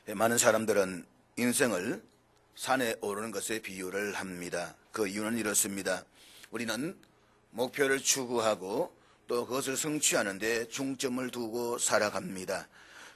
많은 사람들은 인생을 산에 오르는 것에 비유를 합니다. 그 이유는 이렇습니다. 우리는 목표를 추구하고 또 그것을 성취하는 데 중점을 두고 살아갑니다.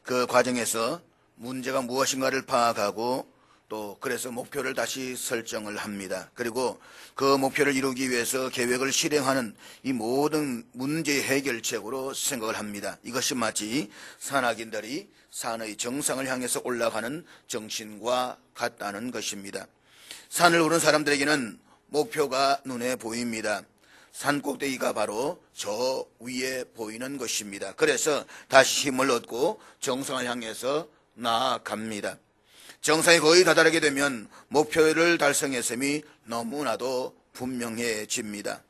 그 과정에서 문제가 무엇인가를 파악하고 또 그래서 목표를 다시 설정을 합니다. 그리고 그 목표를 이루기 위해서 계획을 실행하는 이 모든 문제 해결책으로 생각을 합니다. 이것이 마치 산악인들이 산의 정상을 향해서 올라가는 정신과 같다는 것입니다. 산을 오른 사람들에게는 목표가 눈에 보입니다. 산 꼭대기가 바로 저 위에 보이는 것입니다. 그래서 다시 힘을 얻고 정상을 향해서 나아갑니다. 정상에 거의 다다르게 되면 목표를 달성했음이 너무나도 분명해집니다.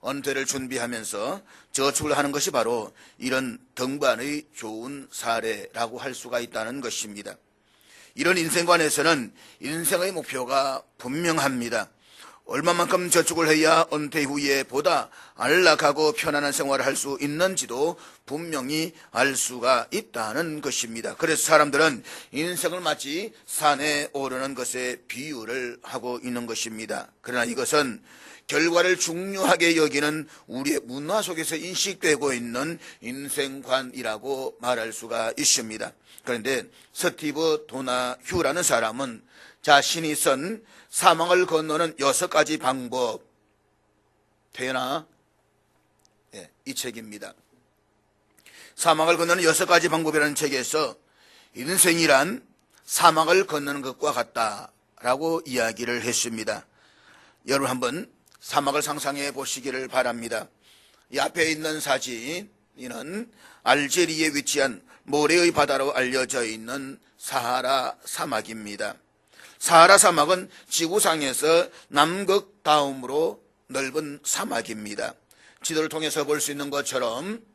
은퇴를 준비하면서 저축을 하는 것이 바로 이런 등반의 좋은 사례라고 할 수가 있다는 것입니다. 이런 인생관에서는 인생의 목표가 분명합니다. 얼마만큼 저축을 해야 은퇴 후에 보다 안락하고 편안한 생활을 할 수 있는지도 분명히 알 수가 있다는 것입니다. 그래서 사람들은 인생을 마치 산에 오르는 것에 비유를 하고 있는 것입니다. 그러나 이것은 결과를 중요하게 여기는 우리의 문화 속에서 인식되고 있는 인생관이라고 말할 수가 있습니다. 그런데 스티브 도나휴라는 사람은 자신이 쓴 사망을 건너는 6가지 방법, 되나? 이 책입니다. 사망을 건너는 6가지 방법이라는 책에서 인생이란 사막을 건너는 것과 같다라고 이야기를 했습니다. 여러분 한번 사막을 상상해 보시기를 바랍니다. 이 앞에 있는 사진은 알제리에 위치한 모래의 바다로 알려져 있는 사하라 사막입니다. 사하라 사막은 지구상에서 남극 다음으로 넓은 사막입니다. 지도를 통해서 볼 수 있는 것처럼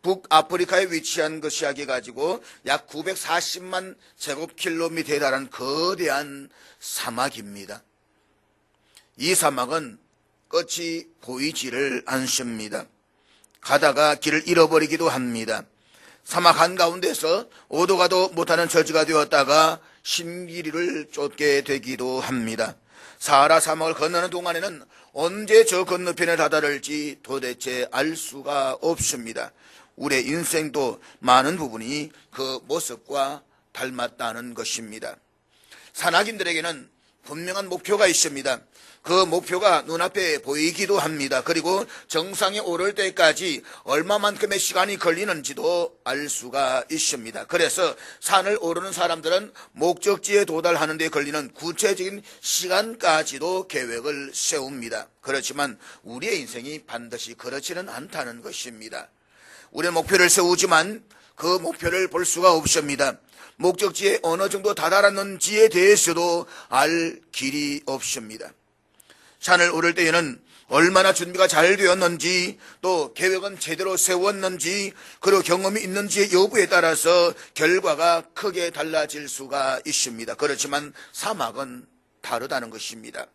북아프리카에 위치한 그 시작해 가지고 약 940만 제곱킬로미터에 달하는 거대한 사막입니다. 이 사막은 끝이 보이지를 않습니다. 가다가 길을 잃어버리기도 합니다. 사막 한가운데서 오도 가도 못하는 처지가 되었다가 신길이를 쫓게 되기도 합니다. 사하라 사막을 건너는 동안에는 언제 저 건너편에 다다를지 도대체 알 수가 없습니다. 우리의 인생도 많은 부분이 그 모습과 닮았다는 것입니다. 산악인들에게는 분명한 목표가 있습니다. 그 목표가 눈앞에 보이기도 합니다. 그리고 정상에 오를 때까지 얼마만큼의 시간이 걸리는지도 알 수가 있습니다. 그래서 산을 오르는 사람들은 목적지에 도달하는 데 걸리는 구체적인 시간까지도 계획을 세웁니다. 그렇지만 우리의 인생이 반드시 그렇지는 않다는 것입니다. 우리는 목표를 세우지만 그 목표를 볼 수가 없습니다. 목적지에 어느 정도 다다랐는지에 대해서도 알 길이 없습니다. 산을 오를 때에는 얼마나 준비가 잘 되었는지, 또 계획은 제대로 세웠는지, 그리고 경험이 있는지의 여부에 따라서 결과가 크게 달라질 수가 있습니다. 그렇지만 사막은 다르다는 것입니다.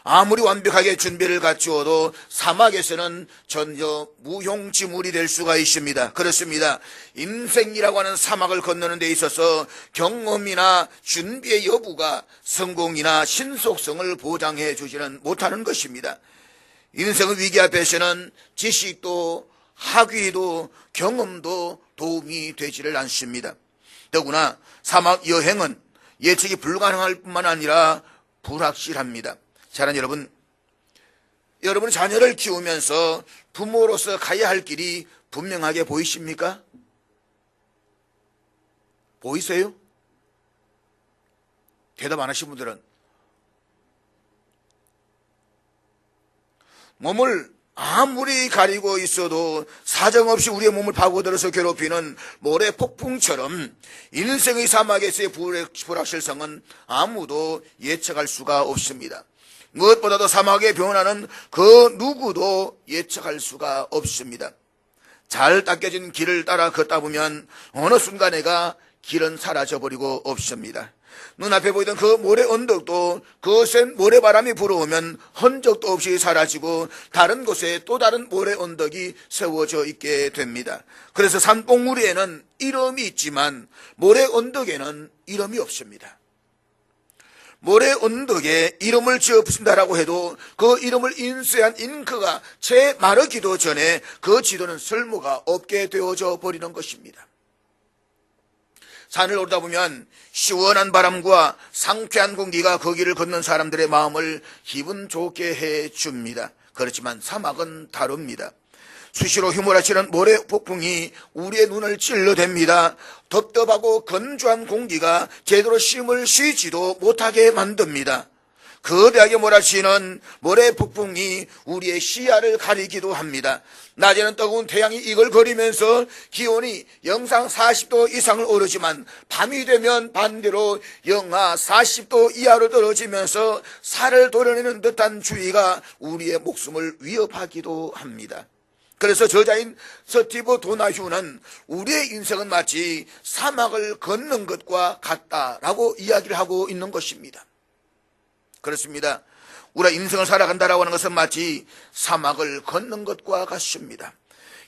아무리 완벽하게 준비를 갖추어도 사막에서는 전혀 무용지물이 될 수가 있습니다. 그렇습니다. 인생이라고 하는 사막을 건너는 데 있어서 경험이나 준비의 여부가 성공이나 신속성을 보장해 주지는 못하는 것입니다. 인생의 위기 앞에서는 지식도 학위도 경험도 도움이 되지를 않습니다. 더구나 사막 여행은 예측이 불가능할 뿐만 아니라 불확실합니다. 사랑하는 여러분, 여러분 자녀를 키우면서 부모로서 가야 할 길이 분명하게 보이십니까? 보이세요? 대답 안 하신 분들은 몸을 아무리 가리고 있어도 사정없이 우리의 몸을 파고들어서 괴롭히는 모래 폭풍처럼 인생의 사막에서의 불확실성은 아무도 예측할 수가 없습니다. 무엇보다도 사막의 변화는 그 누구도 예측할 수가 없습니다. 잘 닦여진 길을 따라 걷다 보면 어느 순간에가 길은 사라져버리고 없습니다. 눈앞에 보이던 그 모래 언덕도 그 센 모래바람이 불어오면 흔적도 없이 사라지고 다른 곳에 또 다른 모래 언덕이 세워져 있게 됩니다. 그래서 산봉우리에는 이름이 있지만 모래 언덕에는 이름이 없습니다. 모래 언덕에 이름을 지어 붙인다라고 해도 그 이름을 인쇄한 잉크가 채 마르기도 전에 그 지도는 쓸모가 없게 되어져 버리는 것입니다. 산을 오르다 보면 시원한 바람과 상쾌한 공기가 거기를 걷는 사람들의 마음을 기분 좋게 해줍니다. 그렇지만 사막은 다릅니다. 수시로 휘몰아치는 모래 폭풍이 우리의 눈을 찔러댑니다. 덥덥하고 건조한 공기가 제대로 숨을 쉬지도 못하게 만듭니다. 거대하게 몰아치는 모래 폭풍이 우리의 시야를 가리기도 합니다. 낮에는 뜨거운 태양이 이글거리면서 기온이 영상 40도 이상을 오르지만 밤이 되면 반대로 영하 40도 이하로 떨어지면서 살을 도려내는 듯한 추위가 우리의 목숨을 위협하기도 합니다. 그래서 저자인 스티브 도나휴는 우리의 인생은 마치 사막을 걷는 것과 같다라고 이야기를 하고 있는 것입니다. 그렇습니다. 우리가 인생을 살아간다라고 하는 것은 마치 사막을 걷는 것과 같습니다.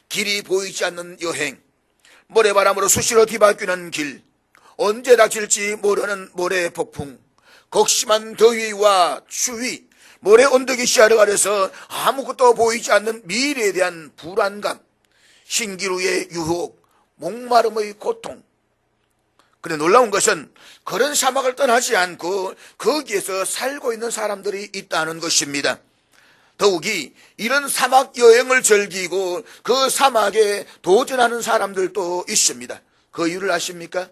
길이 보이지 않는 여행, 모래바람으로 수시로 뒤바뀌는 길, 언제 닥칠지 모르는 모래 폭풍, 극심한 더위와 추위, 모래 언덕이 시야를 가려서 아무것도 보이지 않는 미래에 대한 불안감, 신기루의 유혹, 목마름의 고통. 그런데 놀라운 것은 그런 사막을 떠나지 않고 거기에서 살고 있는 사람들이 있다는 것입니다. 더욱이 이런 사막 여행을 즐기고 그 사막에 도전하는 사람들도 있습니다. 그 이유를 아십니까?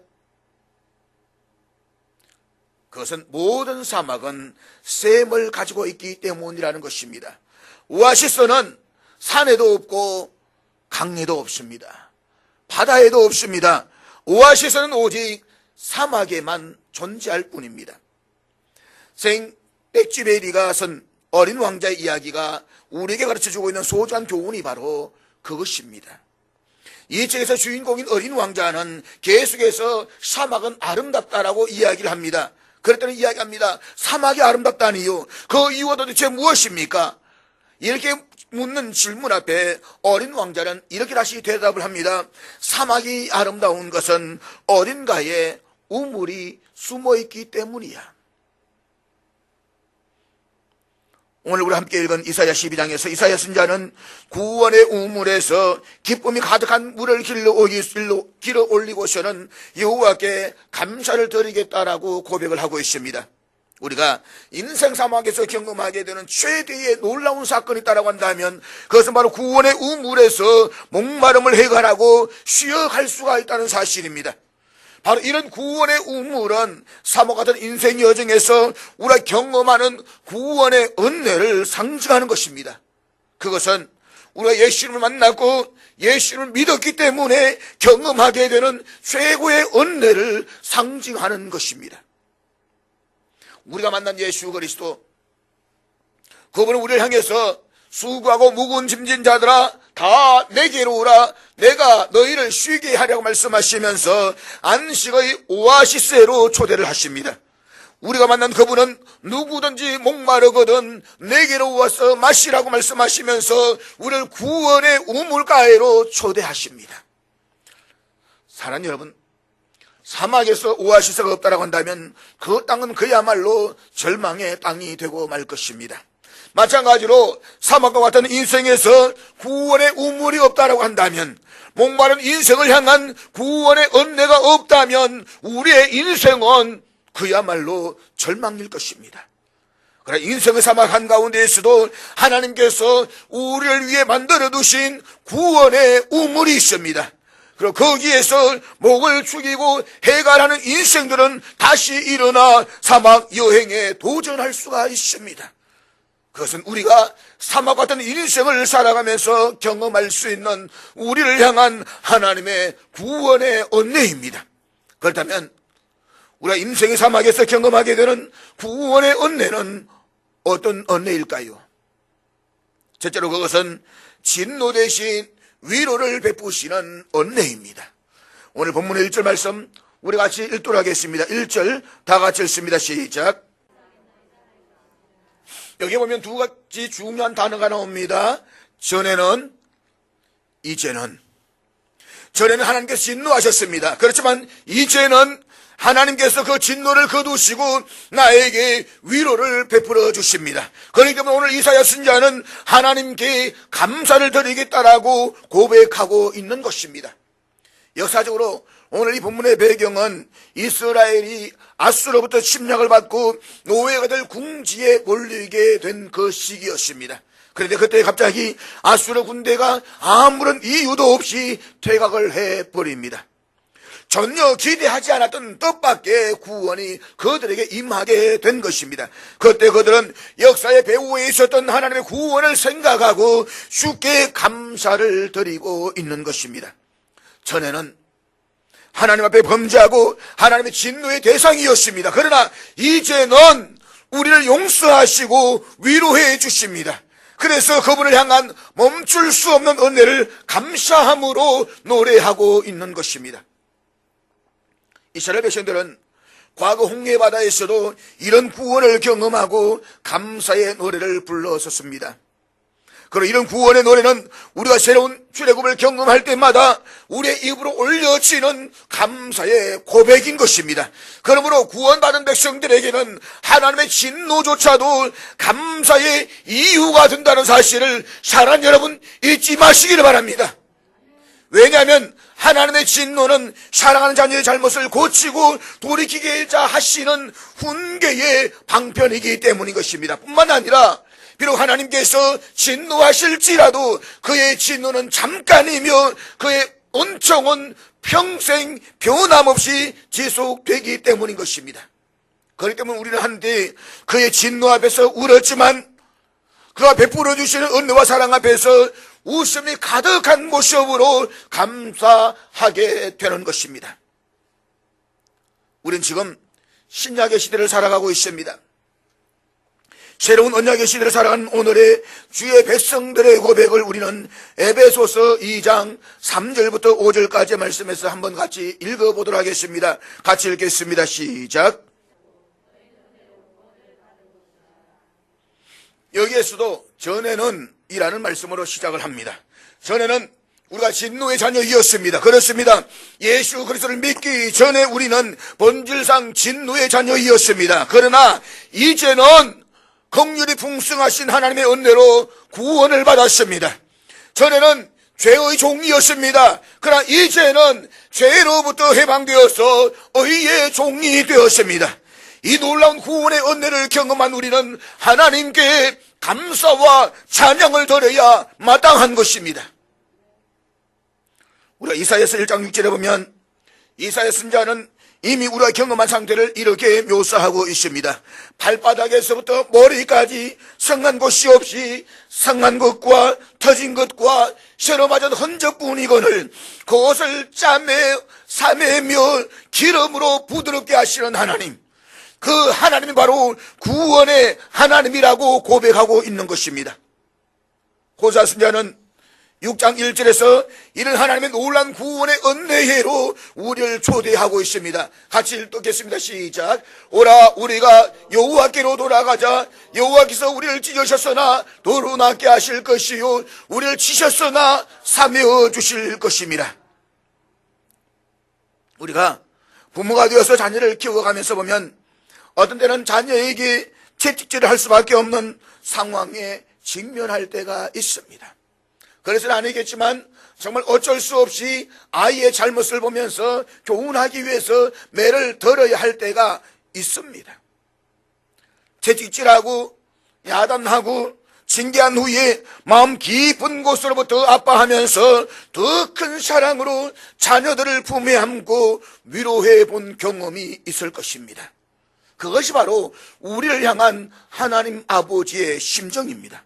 그것은 모든 사막은 샘을 가지고 있기 때문이라는 것입니다. 오아시스는 산에도 없고 강에도 없습니다. 바다에도 없습니다. 오아시스는 오직 사막에만 존재할 뿐입니다. 생 엑쥐베리가 쓴 어린 왕자의 이야기가 우리에게 가르쳐주고 있는 소중한 교훈이 바로 그것입니다. 이 책에서 주인공인 어린 왕자는 계속해서 사막은 아름답다라고 이야기를 합니다. 그랬더니 이야기합니다. 사막이 아름답다는 이유, 그 이유가 도대체 무엇입니까? 이렇게 묻는 질문 앞에 어린 왕자는 이렇게 다시 대답을 합니다. 사막이 아름다운 것은 어딘가에 우물이 숨어있기 때문이야. 오늘 우리 함께 읽은 이사야 12장에서 이사야 선지자는 구원의 우물에서 기쁨이 가득한 물을 길어 올리고서는 여호와께 감사를 드리겠다라고 고백을 하고 있습니다. 우리가 인생 사막에서 경험하게 되는 최대의 놀라운 사건이 있다고 한다면 그것은 바로 구원의 우물에서 목마름을 해결하고 쉬어갈 수가 있다는 사실입니다. 바로 이런 구원의 우물은 사막 같은 인생 여정에서 우리가 경험하는 구원의 은혜를 상징하는 것입니다. 그것은 우리가 예수님을 만났고 예수님을 믿었기 때문에 경험하게 되는 최고의 은혜를 상징하는 것입니다. 우리가 만난 예수 그리스도, 그분은 우리를 향해서 수고하고 무거운 짐진 자들아 다 내게로 오라, 내가 너희를 쉬게 하려고 말씀하시면서 안식의 오아시스로 초대를 하십니다. 우리가 만난 그분은 누구든지 목마르거든 내게로 와서 마시라고 말씀하시면서 우리를 구원의 우물가에로 초대하십니다. 사랑하는 여러분, 사막에서 오아시스가 없다라고 한다면 그 땅은 그야말로 절망의 땅이 되고 말 것입니다. 마찬가지로 사막과 같은 인생에서 구원의 우물이 없다라고 한다면, 목마른 인생을 향한 구원의 은혜가 없다면 우리의 인생은 그야말로 절망일 것입니다. 그러나 인생의 사막 한가운데에서도 하나님께서 우리를 위해 만들어 두신 구원의 우물이 있습니다. 그리고 거기에서 목을 축이고 해갈하는 인생들은 다시 일어나 사막 여행에 도전할 수가 있습니다. 그것은 우리가 사막 같은 인생을 살아가면서 경험할 수 있는 우리를 향한 하나님의 구원의 은혜입니다. 그렇다면 우리가 인생의 사막에서 경험하게 되는 구원의 은혜는 어떤 은혜일까요? 첫째로 그것은 진노 대신 위로를 베푸시는 은혜입니다. 오늘 본문의 1절 말씀, 우리 같이 읽도록 하겠습니다. 1절 다 같이 읽습니다. 시작. 여기 보면 두 가지 중요한 단어가 나옵니다. 전에는, 이제는. 전에는 하나님께서 진노하셨습니다. 그렇지만 이제는 하나님께서 그 진노를 거두시고 나에게 위로를 베풀어 주십니다. 그렇기 때문에 오늘 이사야 선지자는 하나님께 감사를 드리겠다라고 고백하고 있는 것입니다. 역사적으로 오늘 이 본문의 배경은 이스라엘이 아수로부터 침략을 받고 노예가 될 궁지에 몰리게 된 그 시기였습니다. 그런데 그때 갑자기 아수르 군대가 아무런 이유도 없이 퇴각을 해버립니다. 전혀 기대하지 않았던 뜻밖의 구원이 그들에게 임하게 된 것입니다. 그때 그들은 역사의 배후에 있었던 하나님의 구원을 생각하고 주께 감사를 드리고 있는 것입니다. 전에는 하나님 앞에 범죄하고 하나님의 진노의 대상이었습니다. 그러나 이제는 우리를 용서하시고 위로해 주십니다. 그래서 그분을 향한 멈출 수 없는 은혜를 감사함으로 노래하고 있는 것입니다. 이스라엘 백성들은 과거 홍해 바다에서도 이런 구원을 경험하고 감사의 노래를 불렀었습니다. 그리고 이런 구원의 노래는 우리가 새로운 출애굽을 경험할 때마다 우리의 입으로 올려지는 감사의 고백인 것입니다. 그러므로 구원받은 백성들에게는 하나님의 진노조차도 감사의 이유가 된다는 사실을 사랑하는 여러분 잊지 마시기를 바랍니다. 왜냐하면 하나님의 진노는 사랑하는 자녀의 잘못을 고치고 돌이키게 하시는 훈계의 방편이기 때문인 것입니다. 뿐만 아니라 비록 하나님께서 진노하실지라도 그의 진노는 잠깐이며 그의 은총은 평생 변함없이 지속되기 때문인 것입니다. 그렇기 때문에 우리는 한때 그의 진노 앞에서 울었지만 그가 베풀어 주시는 은혜와 사랑 앞에서 웃음이 가득한 모습으로 감사하게 되는 것입니다. 우리는 지금 신약의 시대를 살아가고 있습니다. 새로운 언약의 시대를 살아가는 오늘의 주의 백성들의 고백을 우리는 에베소서 2장 3절부터 5절까지 말씀에서 한번 같이 읽어보도록 하겠습니다. 같이 읽겠습니다. 시작. 여기에서도 전에는 이라는 말씀으로 시작을 합니다. 전에는 우리가 진노의 자녀이었습니다. 그렇습니다. 예수 그리스도를 믿기 전에 우리는 본질상 진노의 자녀이었습니다. 그러나 이제는 긍휼이 풍성하신 하나님의 은혜로 구원을 받았습니다. 전에는 죄의 종이었습니다. 그러나 이제는 죄로부터 해방되어서 의의 종이 되었습니다. 이 놀라운 구원의 은혜를 경험한 우리는 하나님께 감사와 찬양을 드려야 마땅한 것입니다. 우리가 이사야서 1장 6절에 보면 이사야 선지자는 이미 우리가 경험한 상태를 이렇게 묘사하고 있습니다. 발바닥에서부터 머리까지 성난 곳이 없이 상한 것과 터진 것과 쇠로 맞은 흔적뿐이거늘 그것을 싸매며 기름으로 부드럽게 하시는 하나님, 그 하나님이 바로 구원의 하나님이라고 고백하고 있는 것입니다. 호사 선지자는 6장 1절에서 이런 하나님의 놀라운 구원의 은혜로 우리를 초대하고 있습니다. 같이 읽겠습니다. 시작. 오라 우리가 여호와께로 돌아가자. 여호와께서 우리를 찢으셨으나 도로 낫게 하실 것이요 우리를 치셨으나 사매어 주실 것입니다. 우리가 부모가 되어서 자녀를 키워가면서 보면 어떤 때는 자녀에게 채찍질을 할 수밖에 없는 상황에 직면할 때가 있습니다. 그래서는 아니겠지만 정말 어쩔 수 없이 아이의 잘못을 보면서 교훈하기 위해서 매를 들어야 할 때가 있습니다. 채찍질하고 야단하고 징계한 후에 마음 깊은 곳으로부터 아파하면서 더 큰 사랑으로 자녀들을 품에 안고 위로해 본 경험이 있을 것입니다. 그것이 바로 우리를 향한 하나님 아버지의 심정입니다.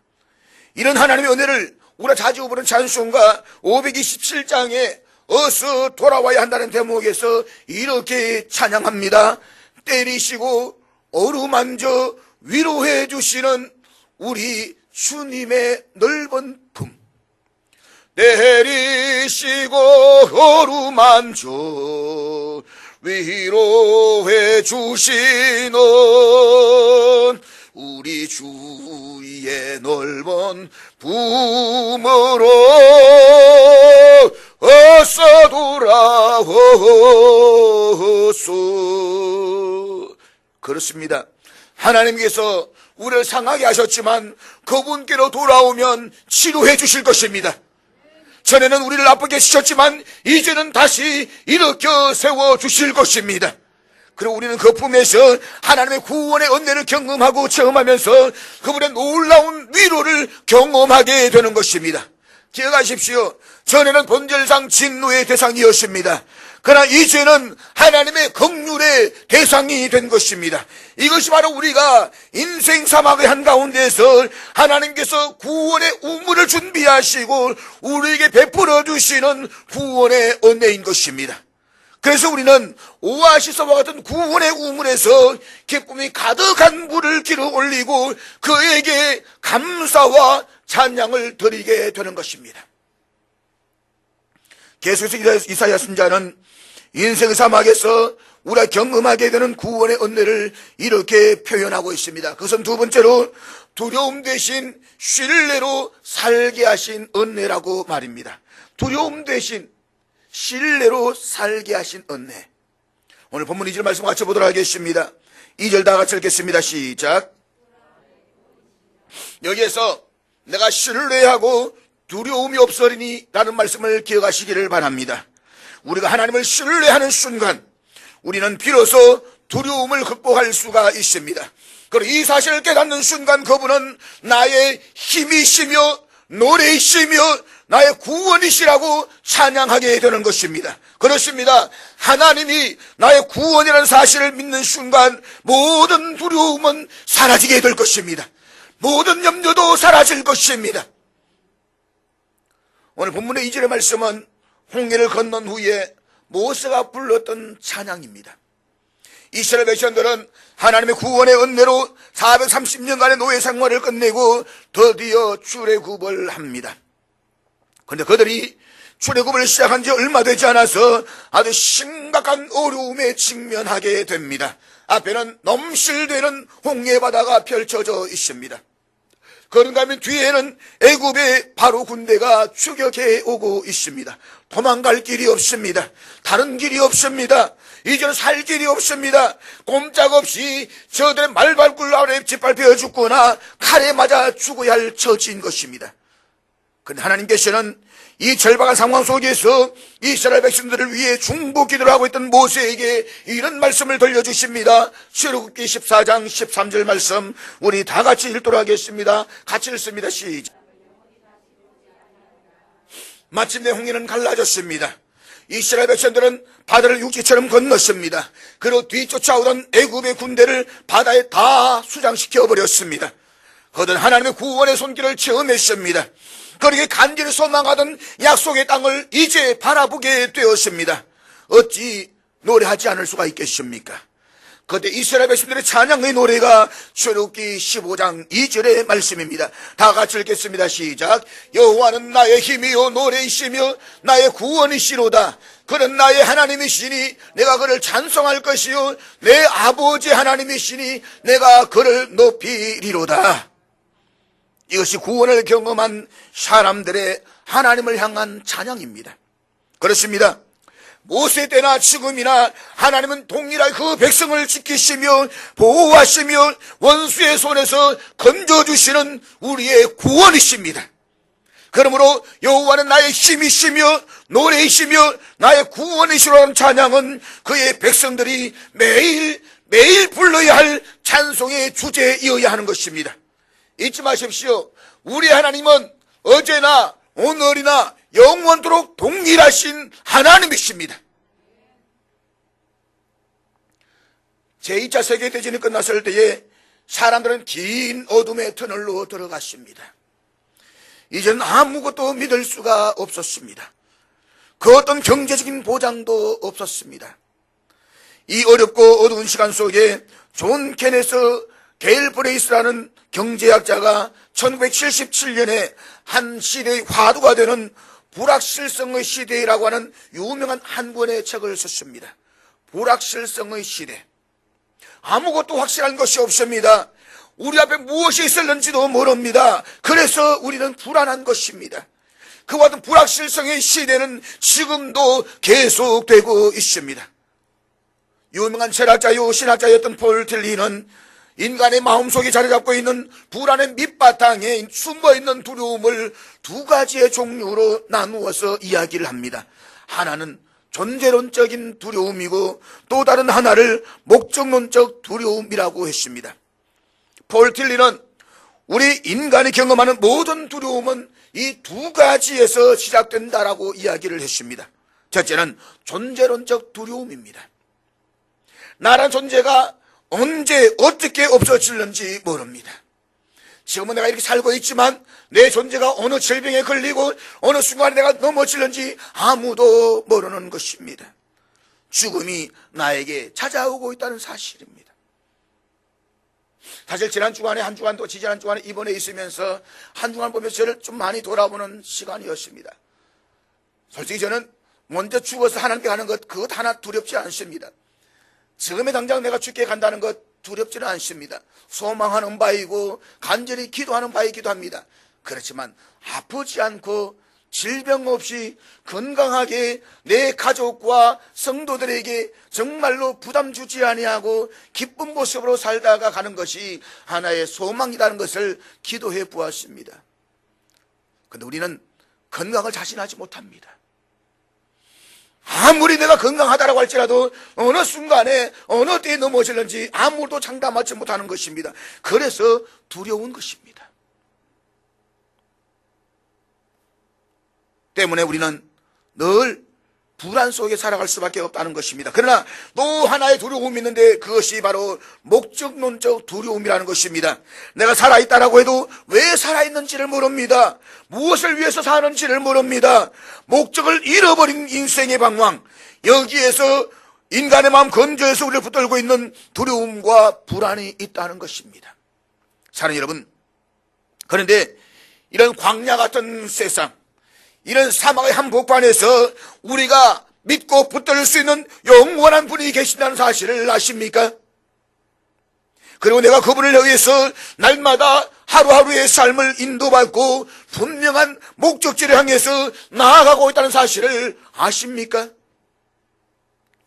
이런 하나님의 은혜를 우리가 자주 부르는 찬송가 527장에 어서 돌아와야 한다는 대목에서 이렇게 찬양합니다. 때리시고 어루만져 위로해 주시는 우리 주님의 넓은 품. 때리시고 어루만져 위로해 주시는 우리 주위의 넓은 품으로 어서 돌아오소. 그렇습니다. 하나님께서 우리를 상하게 하셨지만 그분께로 돌아오면 치료해 주실 것입니다. 전에는 우리를 나쁘게 시켰지만 이제는 다시 일으켜 세워 주실 것입니다. 그리고 우리는 그 품에서 하나님의 구원의 은혜를 경험하고 체험하면서 그분의 놀라운 위로를 경험하게 되는 것입니다. 기억하십시오. 전에는 본질상 진노의 대상이었습니다. 그러나 이제는 하나님의 긍휼의 대상이 된 것입니다. 이것이 바로 우리가 인생 사막의 한가운데서 하나님께서 구원의 우물을 준비하시고 우리에게 베풀어 주시는 구원의 은혜인 것입니다. 그래서 우리는 오아시스와 같은 구원의 우물에서 기쁨이 가득한 물을 길어 올리고 그에게 감사와 찬양을 드리게 되는 것입니다. 계속해서 이사야 선지자는 인생 사막에서 우리가 경험하게 되는 구원의 은혜를 이렇게 표현하고 있습니다. 그것은 두 번째로 두려움 대신 신뢰로 살게 하신 은혜라고 말입니다. 두려움 대신 신뢰로 살게 하신 은혜. 오늘 본문 2절 말씀 같이 보도록 하겠습니다. 2절 다 같이 읽겠습니다. 시작. 여기에서 내가 신뢰하고 두려움이 없으리니 라는 말씀을 기억하시기를 바랍니다. 우리가 하나님을 신뢰하는 순간 우리는 비로소 두려움을 극복할 수가 있습니다. 그리고 이 사실을 깨닫는 순간 그분은 나의 힘이시며 노래이시며 나의 구원이시라고 찬양하게 되는 것입니다. 그렇습니다. 하나님이 나의 구원이라는 사실을 믿는 순간 모든 두려움은 사라지게 될 것입니다. 모든 염려도 사라질 것입니다. 오늘 본문의 2절의 말씀은 홍해를 건넌 후에 모세가 불렀던 찬양입니다. 이스라엘 백성들은 하나님의 구원의 은혜로 430년간의 노예 생활을 끝내고 드디어 출애굽을 합니다. 그런데 그들이 출애굽을 시작한 지 얼마 되지 않아서 아주 심각한 어려움에 직면하게 됩니다. 앞에는 넘실대는 홍해 바다가 펼쳐져 있습니다. 그런가 하면 뒤에는 애굽의 바로 군대가 추격해 오고 있습니다. 도망갈 길이 없습니다. 다른 길이 없습니다. 이제는 살 길이 없습니다. 꼼짝없이 저들의 말발굴 아래 짓밟혀 죽거나 칼에 맞아 죽어야 할 처지인 것입니다. 그런데 하나님께서는 이 절박한 상황 속에서 이스라엘 백성들을 위해 중보 기도를 하고 있던 모세에게 이런 말씀을 들려주십니다. 출애굽기 14장 13절 말씀 우리 다 같이 읽도록 하겠습니다. 같이 읽습니다. 시작. 마침내 홍해는 갈라졌습니다. 이스라엘 백성들은 바다를 육지처럼 건넜습니다. 그리고 뒤쫓아오던 애굽의 군대를 바다에 다 수장시켜 버렸습니다. 그들은 하나님의 구원의 손길을 체험했습니다. 그렇게 간절히 소망하던 약속의 땅을 이제 바라보게 되었습니다. 어찌 노래하지 않을 수가 있겠습니까? 그때 이스라엘 백성들의 찬양의 노래가 출애굽기 15장 2절의 말씀입니다. 다 같이 읽겠습니다. 시작. 여호와는 나의 힘이요 노래이시며 나의 구원이시로다. 그는 나의 하나님이시니 내가 그를 찬송할 것이요 내 아버지 하나님이시니 내가 그를 높이리로다. 이것이 구원을 경험한 사람들의 하나님을 향한 찬양입니다. 그렇습니다. 모세 때나 지금이나 하나님은 동일하게 그 백성을 지키시며 보호하시며 원수의 손에서 건져주시는 우리의 구원이십니다. 그러므로 여호와는 나의 힘이시며 노래이시며 나의 구원이시라는 찬양은 그의 백성들이 매일 불러야 할 찬송의 주제이어야 하는 것입니다. 잊지 마십시오. 우리 하나님은 어제나 오늘이나 영원토록 동일하신 하나님이십니다. 제2차 세계대전이 끝났을 때에 사람들은 긴 어둠의 터널로 들어갔습니다. 이제는 아무것도 믿을 수가 없었습니다. 그 어떤 경제적인 보장도 없었습니다. 이 어렵고 어두운 시간 속에 존 케네스 게일브레이스라는 경제학자가 1977년에 한 시대의 화두가 되는 불확실성의 시대라고 하는 유명한 한 권의 책을 썼습니다. 불확실성의 시대, 아무것도 확실한 것이 없습니다. 우리 앞에 무엇이 있을는지도 모릅니다. 그래서 우리는 불안한 것입니다. 그와 같은 불확실성의 시대는 지금도 계속되고 있습니다. 유명한 철학자요 신학자였던 폴 틸리는 인간의 마음속에 자리 잡고 있는 불안의 밑바탕에 숨어있는 두려움을 두 가지의 종류로 나누어서 이야기를 합니다. 하나는 존재론적인 두려움이고 또 다른 하나를 목적론적 두려움이라고 했습니다. 폴 틸리는 우리 인간이 경험하는 모든 두려움은 이 두 가지에서 시작된다라고 이야기를 했습니다. 첫째는 존재론적 두려움입니다. 나란 존재가 언제 어떻게 없어질는지 모릅니다. 지금은 내가 이렇게 살고 있지만 내 존재가 어느 질병에 걸리고 어느 순간에 내가 넘어질는지 아무도 모르는 것입니다. 죽음이 나에게 찾아오고 있다는 사실입니다. 사실 지난 주간에 한 주간도 지지난 주간에 입원해 있으면서 한 주간 보면서 저를 좀 많이 돌아보는 시간이었습니다. 솔직히 저는 먼저 죽어서 하나님께 가는 것 그것 하나 두렵지 않습니다. 지금에 당장 내가 죽게 간다는 것 두렵지는 않습니다. 소망하는 바이고 간절히 기도하는 바이기도 합니다. 그렇지만 아프지 않고 질병 없이 건강하게 내 가족과 성도들에게 정말로 부담 주지 아니하고 기쁜 모습으로 살다가 가는 것이 하나의 소망이라는 것을 기도해 보았습니다. 그런데 우리는 건강을 자신하지 못합니다. 아무리 내가 건강하다라고 할지라도 어느 순간에 어느 때에 넘어질는지 아무도 장담하지 못하는 것입니다. 그래서 두려운 것입니다. 때문에 우리는 늘 불안 속에 살아갈 수밖에 없다는 것입니다. 그러나 또 하나의 두려움이 있는데 그것이 바로 목적론적 두려움이라는 것입니다. 내가 살아있다라고 해도 왜 살아있는지를 모릅니다. 무엇을 위해서 사는지를 모릅니다. 목적을 잃어버린 인생의 방황, 여기에서 인간의 마음 건조해서 우리를 붙들고 있는 두려움과 불안이 있다는 것입니다. 사랑하는 여러분, 그런데 이런 광야 같은 세상, 이런 사막의 한복판에서 우리가 믿고 붙들 수 있는 영원한 분이 계신다는 사실을 아십니까? 그리고 내가 그분을 위해서 날마다 하루하루의 삶을 인도받고 분명한 목적지를 향해서 나아가고 있다는 사실을 아십니까?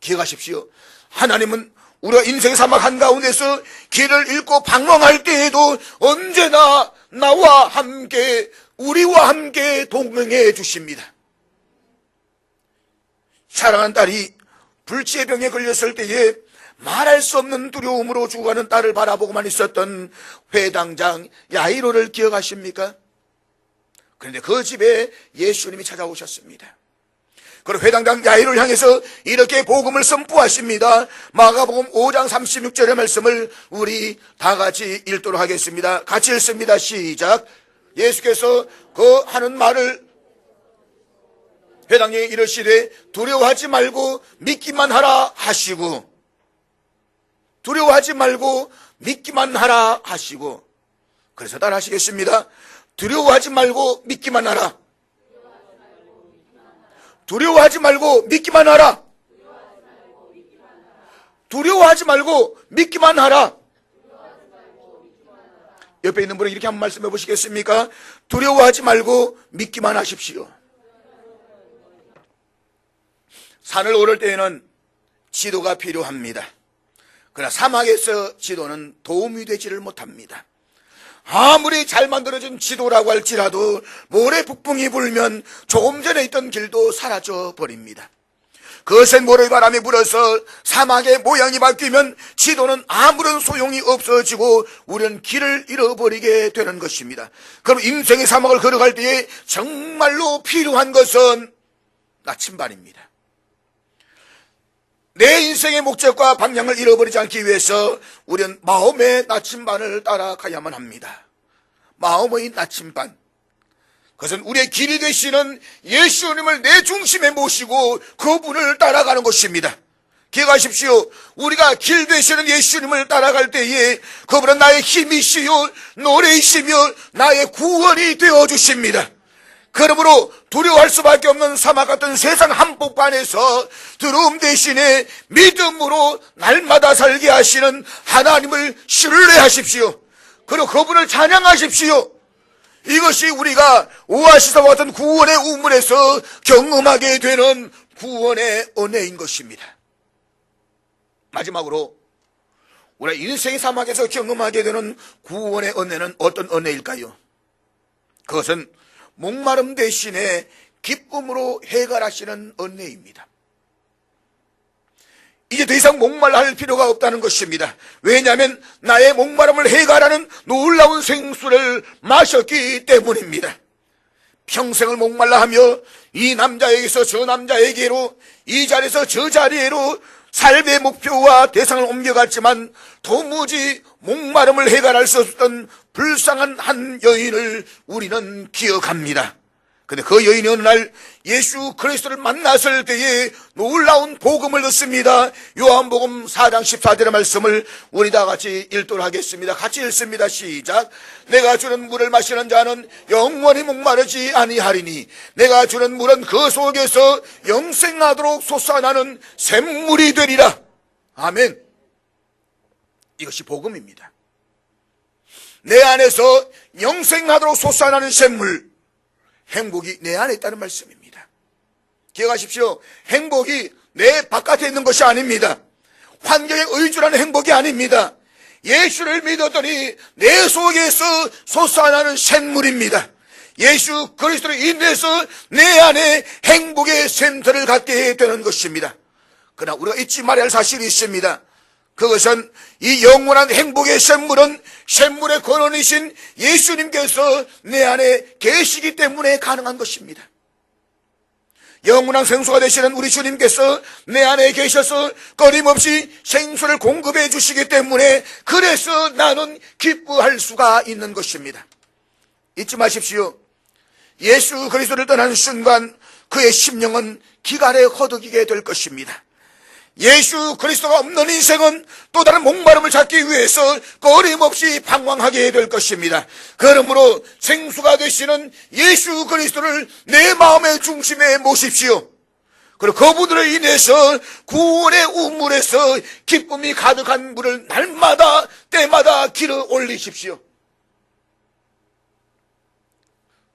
기억하십시오. 하나님은 우리가 인생의 사막 한가운데서 길을 잃고 방황할 때에도 언제나 나와 함께 우리와 함께 동행해 주십니다. 사랑하는 딸이 불치의 병에 걸렸을 때에 말할 수 없는 두려움으로 죽어가는 딸을 바라보고만 있었던 회당장 야이로를 기억하십니까? 그런데 그 집에 예수님이 찾아오셨습니다. 그리고 회당장 야이로를 향해서 이렇게 복음을 선포하십니다. 마가복음 5장 36절의 말씀을 우리 다 같이 읽도록 하겠습니다. 같이 읽습니다. 시작. 예수께서 그 하는 말을 회당장이 이르시되 두려워하지 말고 믿기만 하라 하시고, 두려워하지 말고 믿기만 하라 하시고, 그래서 따라하시겠습니다. 두려워하지 말고 믿기만 하라. 두려워하지 말고 믿기만 하라. 두려워하지 말고 믿기만 하라. 옆에 있는 분에게 이렇게 한번 말씀해 보시겠습니까? 두려워하지 말고 믿기만 하십시오. 산을 오를 때에는 지도가 필요합니다. 그러나 사막에서 지도는 도움이 되지를 못합니다. 아무리 잘 만들어진 지도라고 할지라도 모래 북풍이 불면 조금 전에 있던 길도 사라져 버립니다. 거센 모래바람이 불어서 사막의 모양이 바뀌면 지도는 아무런 소용이 없어지고 우리는 길을 잃어버리게 되는 것입니다. 그럼 인생의 사막을 걸어갈 때에 정말로 필요한 것은 나침반입니다. 내 인생의 목적과 방향을 잃어버리지 않기 위해서 우리는 마음의 나침반을 따라가야만 합니다. 마음의 나침반, 그것은 우리의 길이 되시는 예수님을 내 중심에 모시고 그분을 따라가는 것입니다. 기억하십시오. 우리가 길 되시는 예수님을 따라갈 때에 그분은 나의 힘이시요 노래이시며 나의 구원이 되어주십니다. 그러므로 두려워할 수밖에 없는 사막 같은 세상 한복판에서 두려움 대신에 믿음으로 날마다 살게 하시는 하나님을 신뢰하십시오. 그리고 그분을 찬양하십시오. 이것이 우리가 오아시스와 같은 구원의 우물에서 경험하게 되는 구원의 은혜인 것입니다. 마지막으로 우리가 인생의 사막에서 경험하게 되는 구원의 은혜는 어떤 은혜일까요? 그것은 목마름 대신에 기쁨으로 해결하시는 은혜입니다. 이제 더 이상 목말라 할 필요가 없다는 것입니다. 왜냐하면 나의 목마름을 해결하는 놀라운 생수를 마셨기 때문입니다. 평생을 목말라 하며 이 남자에게서 저 남자에게로, 이 자리에서 저 자리에로 삶의 목표와 대상을 옮겨갔지만 도무지 목마름을 해결할 수 없었던 불쌍한 한 여인을 우리는 기억합니다. 그런데 그 여인이 어느 날 예수 그리스도를 만났을 때에 놀라운 복음을 얻습니다. 요한복음 4장 14절의 말씀을 우리 다 같이 읽도록 하겠습니다. 같이 읽습니다. 시작. 내가 주는 물을 마시는 자는 영원히 목마르지 아니하리니 내가 주는 물은 그 속에서 영생하도록 솟아나는 샘물이 되리라. 아멘. 이것이 복음입니다. 내 안에서 영생하도록 솟아나는 샘물, 행복이 내 안에 있다는 말씀입니다. 기억하십시오. 행복이 내 바깥에 있는 것이 아닙니다. 환경에 의존하는 행복이 아닙니다. 예수를 믿었더니 내 속에서 솟아나는 샘물입니다. 예수 그리스도를 인해서 내 안에 행복의 샘터를 갖게 되는 것입니다. 그러나 우리가 잊지 말아야 할 사실이 있습니다. 그것은 이 영원한 행복의 샘물은 샘물의 근원이신 예수님께서 내 안에 계시기 때문에 가능한 것입니다. 영원한 생수가 되시는 우리 주님께서 내 안에 계셔서 끊임없이 생수를 공급해 주시기 때문에 그래서 나는 기뻐할 수가 있는 것입니다. 잊지 마십시오. 예수 그리스도를 떠나는 순간 그의 심령은 기갈에 허덕이게 될 것입니다. 예수 그리스도가 없는 인생은 또 다른 목마름을 찾기 위해서 끊임없이 방황하게 될 것입니다. 그러므로 생수가 되시는 예수 그리스도를 내 마음의 중심에 모십시오. 그리고 그분으로 인해서 구원의 우물에서 기쁨이 가득한 물을 날마다 때마다 길어 올리십시오.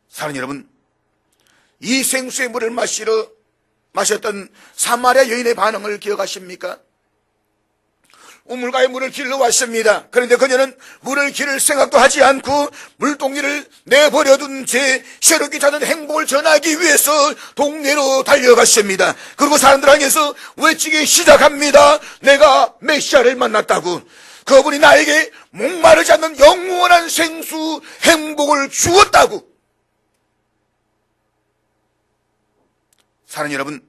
사랑하는 여러분, 이 생수의 물을 마셨던 사마리아 여인의 반응을 기억하십니까? 우물가에 물을 길러 왔습니다. 그런데 그녀는 물을 기를 생각도 하지 않고 물동이를 내버려둔 채 새롭게 찾은 행복을 전하기 위해서 동네로 달려갔습니다. 그리고 사람들 향해서 외치기 시작합니다. 내가 메시아를 만났다고. 그분이 나에게 목마르지 않는 영원한 생수 행복을 주었다고. 사랑하는 여러분,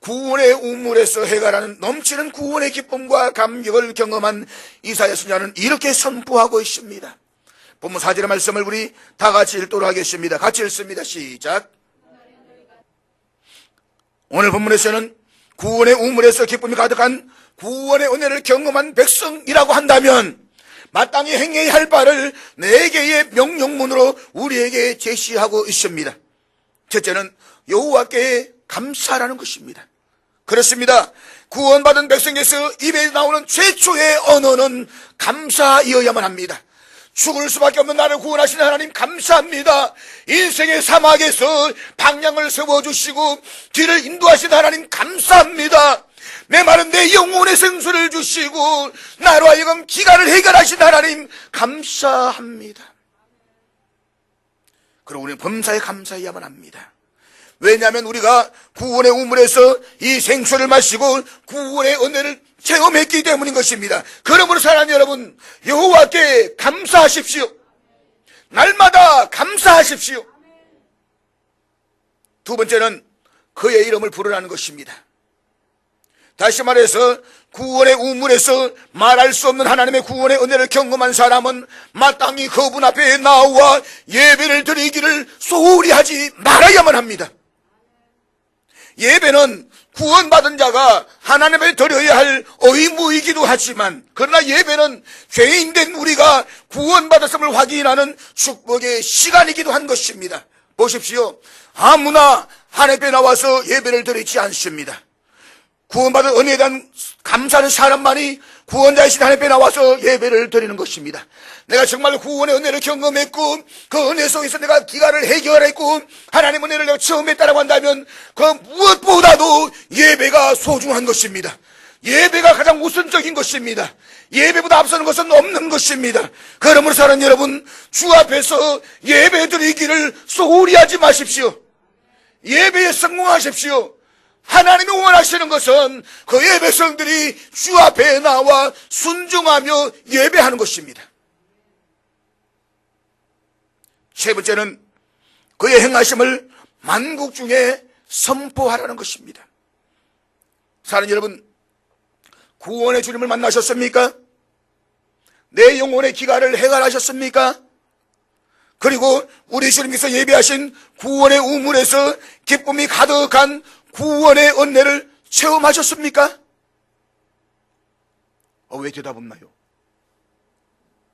구원의 우물에서 해결하는 넘치는 구원의 기쁨과 감격을 경험한 이사야 선지자는 이렇게 선포하고 있습니다. 본문 4절의 말씀을 우리 다 같이 읽도록 하겠습니다. 같이 읽습니다. 시작. 오늘 본문에서는 구원의 우물에서 기쁨이 가득한 구원의 은혜를 경험한 백성이라고 한다면 마땅히 행해야 할 바를 4개의 명령문으로 우리에게 제시하고 있습니다. 첫째는 여호와께 감사라는 것입니다. 그렇습니다. 구원받은 백성에서 입에 나오는 최초의 언어는 감사이어야만 합니다. 죽을 수밖에 없는 나를 구원하시는 하나님 감사합니다. 인생의 사막에서 방향을 세워주시고 뒤를 인도하시는 하나님 감사합니다. 내 마른 내 영혼의 생수를 주시고 나로 하여금 기간을 해결하신 하나님 감사합니다. 그리고 우리는 범사에 감사해야만 합니다. 왜냐하면 우리가 구원의 우물에서 이 생수를 마시고 구원의 은혜를 체험했기 때문인 것입니다. 그러므로 사랑하는 여러분, 여호와께 감사하십시오. 날마다 감사하십시오. 두 번째는 그의 이름을 부르라는 것입니다. 다시 말해서 구원의 우물에서 말할 수 없는 하나님의 구원의 은혜를 경험한 사람은 마땅히 그분 앞에 나와 예배를 드리기를 소홀히 하지 말아야만 합니다. 예배는 구원받은 자가 하나님에 드려야 할 의무이기도 하지만, 그러나 예배는 죄인된 우리가 구원받았음을 확인하는 축복의 시간이기도 한 것입니다. 보십시오. 아무나 하나님께 나와서 예배를 드리지 않습니다. 구원받은 은혜에 대한 감사하는 사람만이 구원자이신 하나님께 나와서 예배를 드리는 것입니다. 내가 정말 구원의 은혜를 경험했고 그 은혜 속에서 내가 기가를 해결했고 하나님 은혜를 내가 처음 했다고 한다면 그 무엇보다도 예배가 소중한 것입니다. 예배가 가장 우선적인 것입니다. 예배보다 앞서는 것은 없는 것입니다. 그러므로 사랑하는 여러분, 주 앞에서 예배 드리기를 소홀히 하지 마십시오. 예배에 성공하십시오. 하나님이 원하시는 것은 그 예배성들이 주 앞에 나와 순종하며 예배하는 것입니다. 세 번째는 그의 행하심을 만국 중에 선포하라는 것입니다. 사랑하는 여러분, 구원의 주님을 만나셨습니까? 내 영혼의 기가를 해결하셨습니까? 그리고 우리 주님께서 예비하신 구원의 우물에서 기쁨이 가득한 구원의 은혜를 체험하셨습니까? 왜 대답 없나요?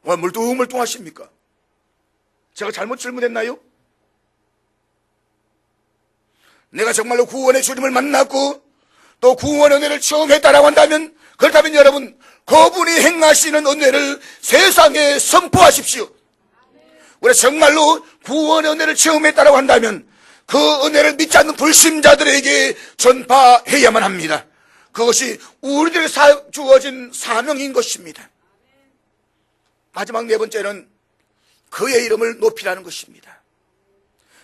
왜 멀뚱멀뚱하십니까? 제가 잘못 질문했나요? 내가 정말로 구원의 주님을 만났고 또 구원의 은혜를 체험했다라고 한다면, 그렇다면 여러분, 그분이 행하시는 은혜를 세상에 선포하십시오. 우리가 정말로 구원의 은혜를 체험했다라고 한다면 그 은혜를 믿지 않는 불신자들에게 전파해야만 합니다. 그것이 우리들에게 주어진 사명인 것입니다. 마지막 네 번째는 그의 이름을 높이라는 것입니다.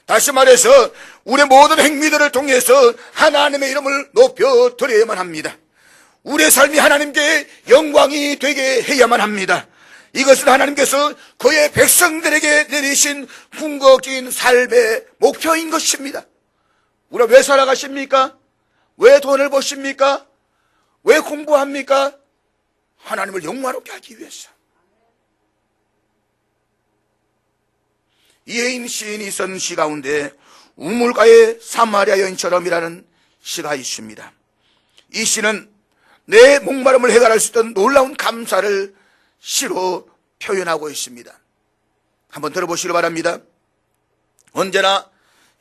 다시 말해서 우리의 모든 행위들을 통해서 하나님의 이름을 높여드려야만 합니다. 우리의 삶이 하나님께 영광이 되게 해야만 합니다. 이것은 하나님께서 그의 백성들에게 내리신 궁극적인 삶의 목표인 것입니다. 우리가 왜 살아가십니까? 왜 돈을 버십니까? 왜 공부합니까? 하나님을 영화롭게 하기 위해서. 이혜인 시인이 쓴 시 가운데 우물가의 사마리아 여인처럼이라는 시가 있습니다. 이 시는 내 목마름을 해결할 수 있던 놀라운 감사를 시로 표현하고 있습니다. 한번 들어보시기 바랍니다. 언제나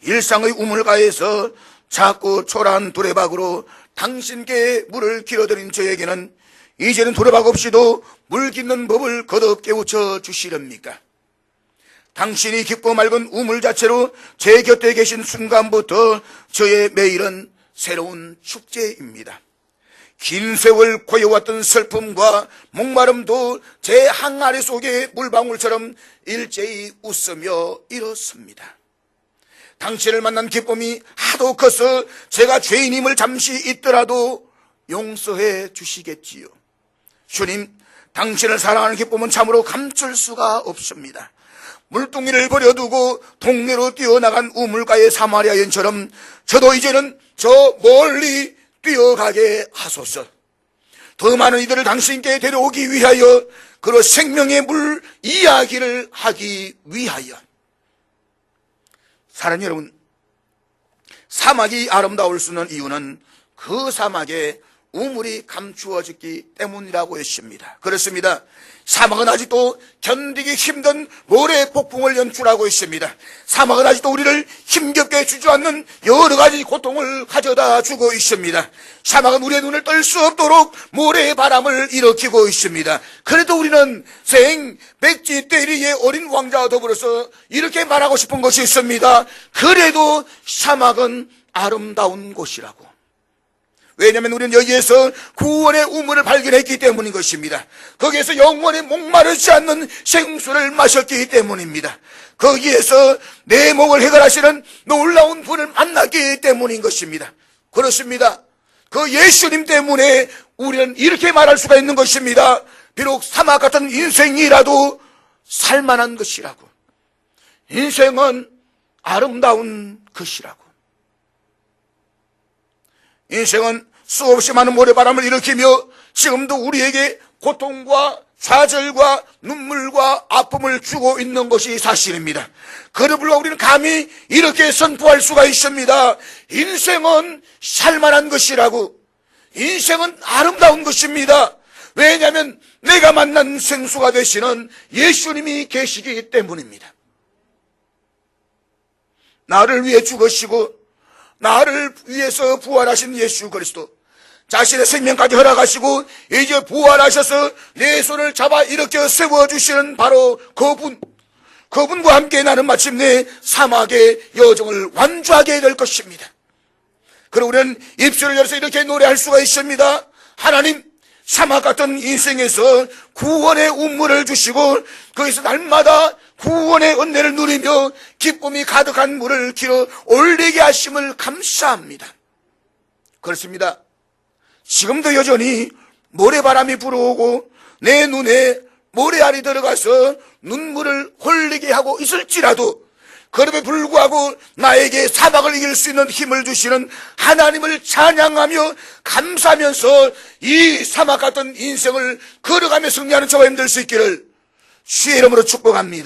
일상의 우물가에서 작고 초라한 두레박으로 당신께 물을 길어드린 저에게는 이제는 두레박 없이도 물 깃는 법을 거듭 깨우쳐 주시렵니까? 당신이 깊고 맑은 우물 자체로 제 곁에 계신 순간부터 저의 매일은 새로운 축제입니다. 긴 세월 고여왔던 슬픔과 목마름도 제 항아리 속의 물방울처럼 일제히 웃으며 일었습니다. 당신을 만난 기쁨이 하도 커서 제가 죄인임을 잠시 잊더라도 용서해 주시겠지요. 주님, 당신을 사랑하는 기쁨은 참으로 감출 수가 없습니다. 물동이를 버려두고 동네로 뛰어나간 우물가의 사마리아 여인처럼 저도 이제는 저 멀리 뛰어가게 하소서. 더 많은 이들을 당신께 데려오기 위하여, 그리고 생명의 물 이야기를 하기 위하여. 사랑하는 여러분, 사막이 아름다울 수 있는 이유는 그 사막에 우물이 감추어졌기 때문이라고 했습니다. 그렇습니다. 사막은 아직도 견디기 힘든 모래 폭풍을 연출하고 있습니다. 사막은 아직도 우리를 힘겹게 주저앉는 여러 가지 고통을 가져다 주고 있습니다. 사막은 우리의 눈을 뜰 수 없도록 모래의 바람을 일으키고 있습니다. 그래도 우리는 백지 대리의 어린 왕자와 더불어서 이렇게 말하고 싶은 것이 있습니다. 그래도 사막은 아름다운 곳이라고. 왜냐하면 우리는 여기에서 구원의 우물을 발견했기 때문인 것입니다. 거기에서 영원히 목마르지 않는 생수를 마셨기 때문입니다. 거기에서 내 목을 해결하시는 놀라운 분을 만났기 때문인 것입니다. 그렇습니다. 그 예수님 때문에 우리는 이렇게 말할 수가 있는 것입니다. 비록 사막 같은 인생이라도 살만한 것이라고. 인생은 아름다운 것이라고. 인생은 수없이 많은 모래바람을 일으키며 지금도 우리에게 고통과 좌절과 눈물과 아픔을 주고 있는 것이 사실입니다. 그러나 불구하고 우리는 감히 이렇게 선포할 수가 있습니다. 인생은 살만한 것이라고. 인생은 아름다운 것입니다. 왜냐하면 내가 만난 생수가 되시는 예수님이 계시기 때문입니다. 나를 위해 죽으시고 나를 위해서 부활하신 예수 그리스도, 자신의 생명까지 허락하시고 이제 부활하셔서 내 손을 잡아 일으켜 세워주시는 바로 그분과 함께 나는 마침내 사막의 여정을 완주하게 될 것입니다. 그리고 우리는 입술을 열어서 이렇게 노래할 수가 있습니다. 하나님, 사막 같은 인생에서 구원의 운물을 주시고 거기서 날마다 구원의 은혜를 누리며 기쁨이 가득한 물을 길어 올리게 하심을 감사합니다. 그렇습니다. 지금도 여전히 모래바람이 불어오고 내 눈에 모래알이 들어가서 눈물을 흘리게 하고 있을지라도 그럼에 불구하고 나에게 사막을 이길 수 있는 힘을 주시는 하나님을 찬양하며 감사하면서 이 사막 같은 인생을 걸어가며 승리하는 저와 힘들 수 있기를 주의 이름으로 축복합니다.